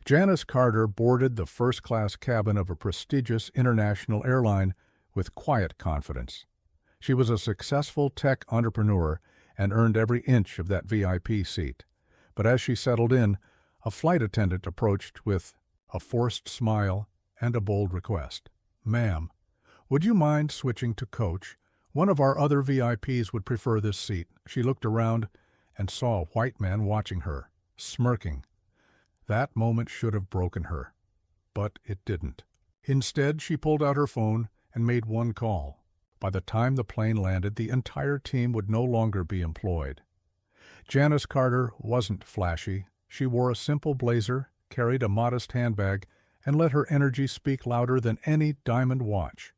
Janice Carter boarded the first-class cabin of a prestigious international airline with quiet confidence. She was a successful tech entrepreneur and earned every inch of that VIP seat. But as she settled in, a flight attendant approached with a forced smile and a bold request. "Ma'am, would you mind switching to coach? One of our other VIPs would prefer this seat." She looked around and saw a white man watching her, smirking. That moment should have broken her, but it didn't. Instead, she pulled out her phone and made one call. By the time the plane landed, the entire team would no longer be employed. Janice Carter wasn't flashy. She wore a simple blazer, carried a modest handbag, and let her energy speak louder than any diamond watch.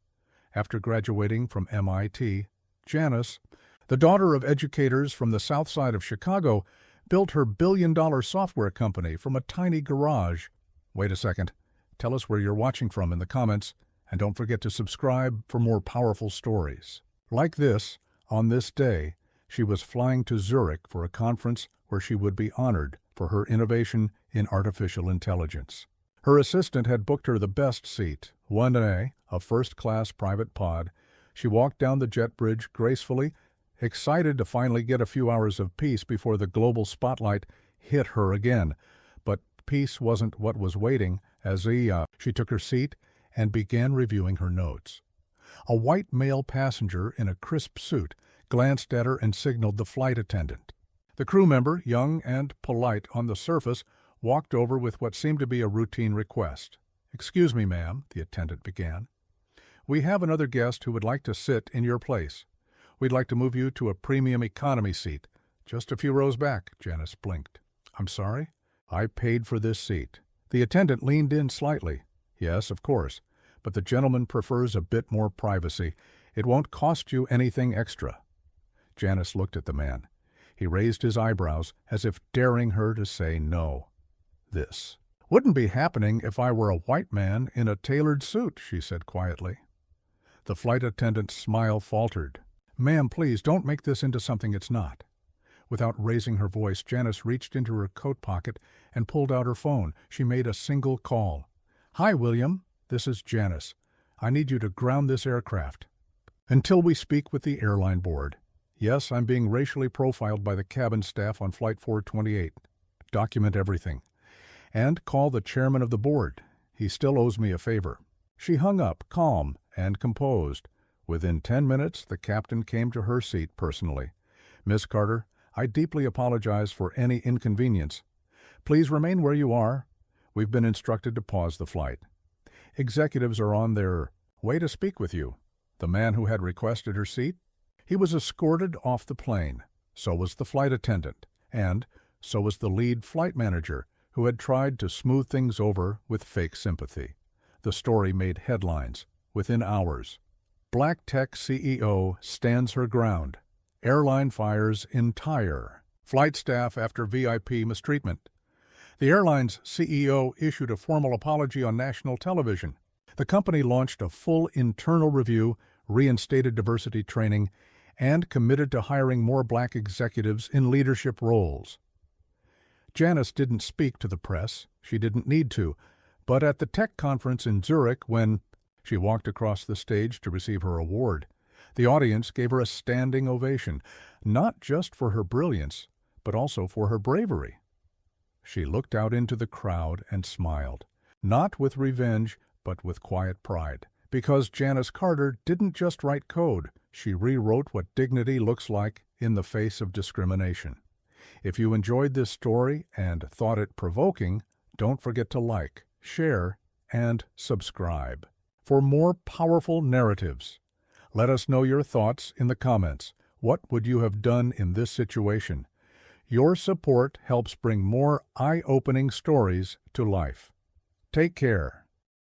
After graduating from MIT, Janice, the daughter of educators from the south side of Chicago, built her billion-dollar software company from a tiny garage. Wait a second. Tell us where you're watching from in the comments, and don't forget to subscribe for more powerful stories. Like this, on this day, she was flying to Zurich for a conference where she would be honored for her innovation in artificial intelligence. Her assistant had booked her the best seat, 1A, a first-class private pod. She walked down the jet bridge gracefully, excited to finally get a few hours of peace before the global spotlight hit her again. But peace wasn't what was waiting as she took her seat and began reviewing her notes. A white male passenger in a crisp suit glanced at her and signaled the flight attendant. The crew member, young and polite on the surface, walked over with what seemed to be a routine request. "Excuse me, ma'am," the attendant began. "We have another guest who would like to sit in your place. We'd like to move you to a premium economy seat. Just a few rows back." Janice blinked. "I'm sorry? I paid for this seat." The attendant leaned in slightly. "Yes, of course, but the gentleman prefers a bit more privacy. It won't cost you anything extra." Janice looked at the man. He raised his eyebrows as if daring her to say no. "This wouldn't be happening if I were a white man in a tailored suit," she said quietly. The flight attendant's smile faltered. "Ma'am, please don't make this into something it's not." Without raising her voice, Janice reached into her coat pocket and pulled out her phone. She made a single call. "Hi, William. This is Janice. I need you to ground this aircraft until we speak with the airline board. Yes, I'm being racially profiled by the cabin staff on Flight 428. Document everything. And call the chairman of the board. He still owes me a favor." She hung up, calm and composed. Within 10 minutes, the captain came to her seat personally. "Miss Carter, I deeply apologize for any inconvenience. Please remain where you are. We've been instructed to pause the flight. Executives are on their way to speak with you." The man who had requested her seat? He was escorted off the plane. So was the flight attendant. And so was the lead flight manager, who had tried to smooth things over with fake sympathy. The story made headlines within hours. Black tech CEO stands her ground. Airline fires entire flight staff after VIP mistreatment. The airline's CEO issued a formal apology on national television. The company launched a full internal review, reinstated diversity training, and committed to hiring more black executives in leadership roles. Janice didn't speak to the press. She didn't need to. But at the tech conference in Zurich, when she walked across the stage to receive her award, the audience gave her a standing ovation, not just for her brilliance, but also for her bravery. She looked out into the crowd and smiled, not with revenge, but with quiet pride. Because Janice Carter didn't just write code, she rewrote what dignity looks like in the face of discrimination. If you enjoyed this story and thought it provoking, don't forget to like, share, and subscribe. For more powerful narratives, let us know your thoughts in the comments. What would you have done in this situation? Your support helps bring more eye-opening stories to life. Take care.